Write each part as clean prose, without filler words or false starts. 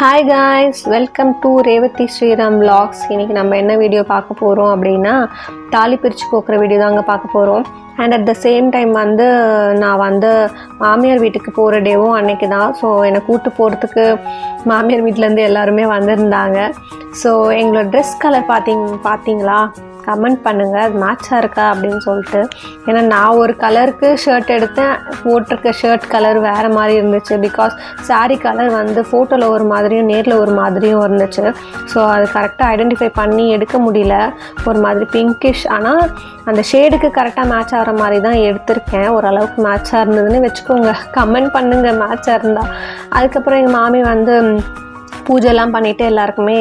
Hi guys, welcome to Revathi Sriram vlogs. இன்றைக்கி நம்ம என்ன வீடியோ பார்க்க போகிறோம் அப்படின்னா தாலி பிரித்து கோக்குற வீடியோ தாங்க பார்க்க போகிறோம். And at the same time நான் மாமியார் வீட்டுக்கு போகிற டேவும் அன்றைக்கி தான். ஸோ என்னை கூப்பிட்டு போகிறதுக்கு மாமியார் வீட்டிலேருந்து எல்லாருமே வந்திருந்தாங்க. ஸோ எங்களோட ட்ரெஸ் கலர் பார்த்தீங்களா? கமெண்ட் பண்ணுங்கள் அது மேட்சாக இருக்கா அப்படின்னு சொல்லிட்டு. ஏன்னா நான் ஒரு கலருக்கு ஷர்ட் எடுத்தேன், போட்டிருக்க ஷர்ட் கலர் வேறு மாதிரி இருந்துச்சு. பிகாஸ் சாரீ கலர் ஃபோட்டோவில் ஒரு மாதிரியும் நேரில் ஒரு மாதிரியும் இருந்துச்சு. ஸோ அது கரெக்டாக ஐடென்டிஃபை பண்ணி எடுக்க முடியல. ஒரு மாதிரி பிங்கிஷ், ஆனால் அந்த ஷேடுக்கு கரெக்டாக மேட்ச் ஆகிற மாதிரி தான் எடுத்திருக்கேன். ஓரளவுக்கு மேட்சாக இருந்ததுன்னு வச்சுக்கோங்க. கமெண்ட் பண்ணுங்கள் மேட்சாக இருந்தால். அதுக்கப்புறம் எங்கள் மாமி பூஜைலாம் பண்ணிவிட்டு எல்லாருக்குமே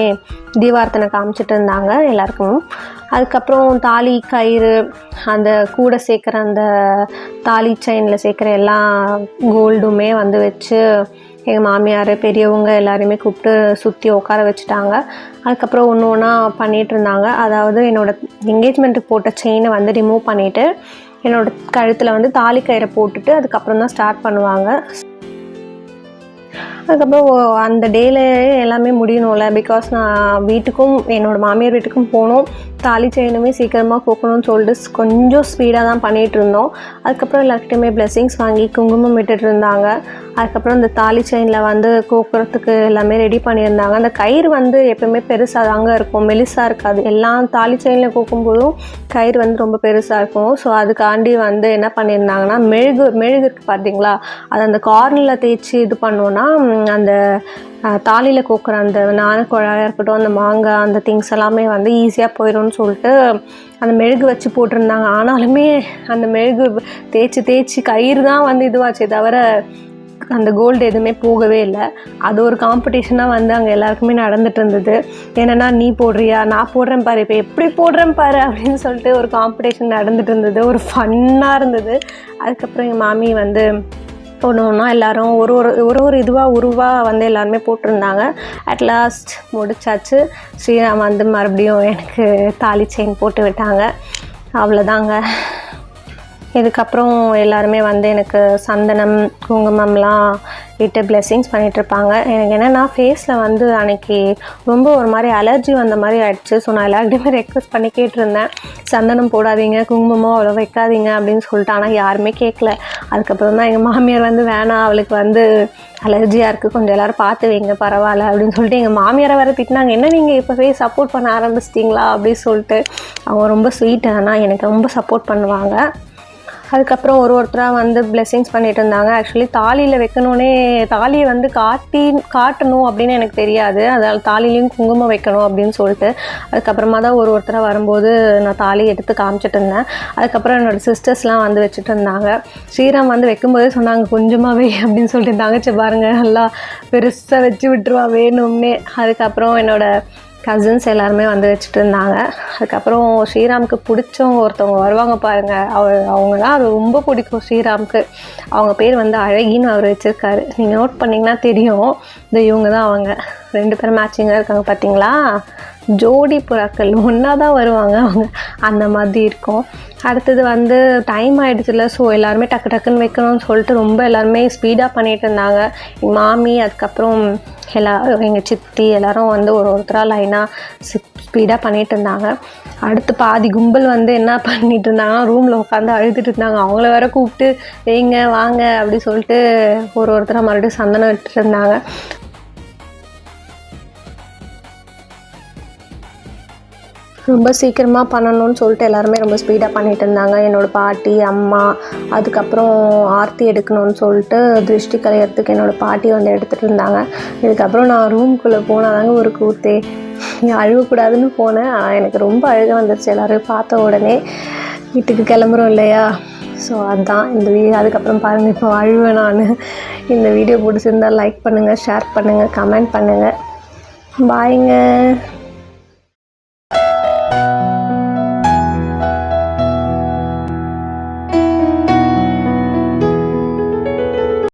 தீபார்த்தனை காமிச்சிட்டு இருந்தாங்க எல்லாருக்கும். அதுக்கப்புறம் தாலி கயிறு, அந்த கூட சேர்க்குற அந்த தாலி செயினில் சேர்க்குற எல்லா கோல்டுமே வச்சு எங்கள் மாமியார் பெரியவங்க எல்லாருமே கூப்பிட்டு சுற்றி உட்கார வச்சுட்டாங்க. அதுக்கப்புறம் ஒன்று ஒன்றா பண்ணிகிட்டு இருந்தாங்க. அதாவது என்னோடய என்கேஜ்மெண்ட்டுக்கு போட்ட செயினை ரிமூவ் பண்ணிவிட்டு என்னோடய கழுத்தில் தாலி கயிறை போட்டுட்டு அதுக்கப்புறம் தான் ஸ்டார்ட் பண்ணுவாங்க. அதுக்கப்புறம் அந்த டேயில் எல்லாமே முடியணும்ல. பிகாஸ் நான் வீட்டுக்கும் என்னோடய மாமியார் வீட்டுக்கும் போகணும், தாலி செயினுமே சீக்கிரமாக கோக்கணும்னு சொல்லிட்டு கொஞ்சம் ஸ்பீடாக தான் பண்ணிகிட்டு இருந்தோம். அதுக்கப்புறம் எல்லாருக்கிட்டையுமே பிளெஸ்ஸிங்ஸ் வாங்கி குங்குமம் விட்டுட்டு இருந்தாங்க. அதுக்கப்புறம் இந்த தாலி செயினில் கோக்குறதுக்கு எல்லாமே ரெடி பண்ணியிருந்தாங்க. அந்த கயிறு எப்போயுமே பெருசாக தாங்க இருக்கும், மெலிசாக இருக்காது. எல்லாம் தாலி செயினில் கோக்கும்போதும் கயிறு ரொம்ப பெருசாக இருக்கும். ஸோ அதுக்காண்டி என்ன பண்ணியிருந்தாங்கன்னா மெழுகு இருக்குது பார்த்தீங்களா, அது அந்த கார்னரில் தேய்ச்சி இது பண்ணோன்னா அந்த தாலியில் கோக்குற அந்த நாணக்குழாயாக இருக்கட்டும், அந்த மாங்காய், அந்த திங்ஸ் எல்லாமே ஈஸியாக போயிடும்னு சொல்லிட்டு அந்த மெழுகு வச்சு போட்டிருந்தாங்க. ஆனாலுமே அந்த மெழுகு தேய்ச்சி கயிறு தான் இதுவாச்சே தவிர அந்த கோல்டு எதுவுமே போகவே இல்லை. அது ஒரு காம்படிஷனாக அங்கே எல்லாருக்குமே நடந்துட்டு இருந்தது. என்னென்னா நீ போடுறியா, நான் போடுறேன் பாரு, இப்போ எப்படி போடுறேன் பாரு அப்படின்னு சொல்லிட்டு ஒரு காம்படிஷன் நடந்துட்டு இருந்தது. ஒரு ஃபன்னாக இருந்தது. அதுக்கப்புறம் எங்கள் மாமி ஒன்று ஒன்றா எல்லோரும் ஒரு இதுவாக உருவாக எல்லாருமே போட்டிருந்தாங்க. அட் லாஸ்ட் முடிச்சாச்சு. ஸ்ரீராம் மறுபடியும் எனக்கு தாலி செயின் போட்டு விட்டாங்க. அவ்வளோதாங்க. இதுக்கப்புறம் எல்லாருமே எனக்கு சந்தனம் குங்குமம்லாம் இட்டு பிளெஸ்ஸிங்ஸ் பண்ணிகிட்ருப்பாங்க. எனக்கு என்னென்னா ஃபேஸில் அன்றைக்கி ரொம்ப ஒரு மாதிரி அலர்ஜி வந்த மாதிரி ஆகிடுச்சு. ஸோ நான் எல்லாருக்கிட்டையுமே ரெக்வஸ்ட் பண்ணி கேட்டிருந்தேன், சந்தனம் போடாதீங்க, குங்குமமோ அவ்வளோ வைக்காதீங்க அப்படின்னு சொல்லிட்டு. ஆனால் யாருமே கேட்கல. அதுக்கப்புறம் தான் எங்கள் மாமியார் வேணாம், அவளுக்கு அலர்ஜியாக இருக்குது, கொஞ்சம் எல்லோரும் பார்த்து வைங்க பரவாயில்ல அப்படின்னு சொல்லிட்டு எங்கள் மாமியாரை வேறு திட்டினாங்க. என்ன நீங்கள் இப்போவே சப்போர்ட் பண்ண ஆரம்பிச்சிட்டிங்களா அப்படின்னு சொல்லிட்டு. அவங்க ரொம்ப ஸ்வீட், ஆனால் எனக்கு ரொம்ப சப்போர்ட் பண்ணுவாங்க. அதுக்கப்புறம் ஒருத்தராக பிளெஸ்ஸிங்ஸ் பண்ணிட்டு இருந்தாங்க. ஆக்சுவலி தாலியில் வைக்கணுன்னே தாலியை காட்டணும் அப்படின்னு எனக்கு தெரியாது. அதனால் தாலிலையும் குங்குமம் வைக்கணும் அப்படின்னு சொல்லிட்டு அதுக்கப்புறமா தான் ஒருத்தராக வரும்போது நான் தாலி எடுத்து காமிச்சிட்டு இருந்தேன். அதுக்கப்புறம் என்னோடய சிஸ்டர்ஸ்லாம் வச்சுட்டு இருந்தாங்க. ஸ்ரீராம் வைக்கும்போதே சொன்னாங்க கொஞ்சமாக வை அப்படின்னு சொல்லிட்டு, தங்கச்சி பாருங்கள் நல்லா பெருசாக வச்சு விட்டுருவா வேணும்னே. அதுக்கப்புறம் என்னோடய கசின்ஸ் எல்லாருமே வச்சுட்டு இருந்தாங்க. அதுக்கப்புறம் ஸ்ரீராமுக்கு பிடிச்சவங்க ஒருத்தவங்க வருவாங்க பாருங்கள், அவங்க தான் அது ரொம்ப பிடிக்கும் ஸ்ரீராமுக்கு. அவங்க பேர் அழகின்னு அவர் வச்சுருக்காரு. நீங்கள் நோட் பண்ணிங்கன்னா தெரியும். இவங்க தான் அவங்க 2 பேரும் மேட்சிங்காக இருக்காங்க பார்த்தீங்களா, ஜோடி புறாக்கள் ஒன்றா தான் வருவாங்க அவங்க, அந்த மாதிரி இருக்கும். அடுத்தது டைம் ஆகிடுச்சுல. ஸோ எல்லாருமே டக்கு டக்குன்னு வைக்கணும்னு சொல்லிட்டு ரொம்ப எல்லாருமே ஸ்பீடாக பண்ணிகிட்டு இருந்தாங்க. எங்கள் மாமி, அதுக்கப்புறம் எங்கள் சித்தி எல்லோரும் ஒருத்தராக லைனாக ஸ்பீடாக பண்ணிகிட்டு இருந்தாங்க. அடுத்து பாதி கும்பல் என்ன பண்ணிகிட்டு இருந்தாங்கன்னா ரூமில் உட்காந்து அழுதுட்டு இருந்தாங்க. அவங்கள வேற கூப்பிட்டு வைங்க வாங்க அப்படி சொல்லிட்டு ஒருத்தராக மறுபடியும் சந்தனம் விட்டுட்டு இருந்தாங்க. ரொம்ப சீக்கிரமாக பண்ணணும்னு சொல்லிட்டு எல்லாருமே ரொம்ப ஸ்பீடாக பண்ணிகிட்டு இருந்தாங்க. என்னோடய பாட்டி, அம்மா, அதுக்கப்புறம் ஆர்த்தி எடுக்கணும்னு சொல்லிட்டு திருஷ்டி கலையறதுக்கு என்னோடய பாட்டி எடுத்துகிட்டு இருந்தாங்க. இதுக்கப்புறம் நான் ரூம்குள்ளே போனாதாங்க ஒரு கூத்தே. அழுவக்கூடாதுன்னு போனேன், எனக்கு ரொம்ப அழுக வந்துருச்சு. எல்லோரும் பார்த்த உடனே வீட்டுக்கு கிளம்புறோம் இல்லையா. ஸோ அதுதான் இந்த வீடியோ. அதுக்கப்புறம் பாருங்கள், இப்போ அழுவேன் நான். இந்த வீடியோ பிடிச்சிருந்தால் லைக் பண்ணுங்கள், ஷேர் பண்ணுங்கள், கமெண்ட் பண்ணுங்கள். பாய்ங்க.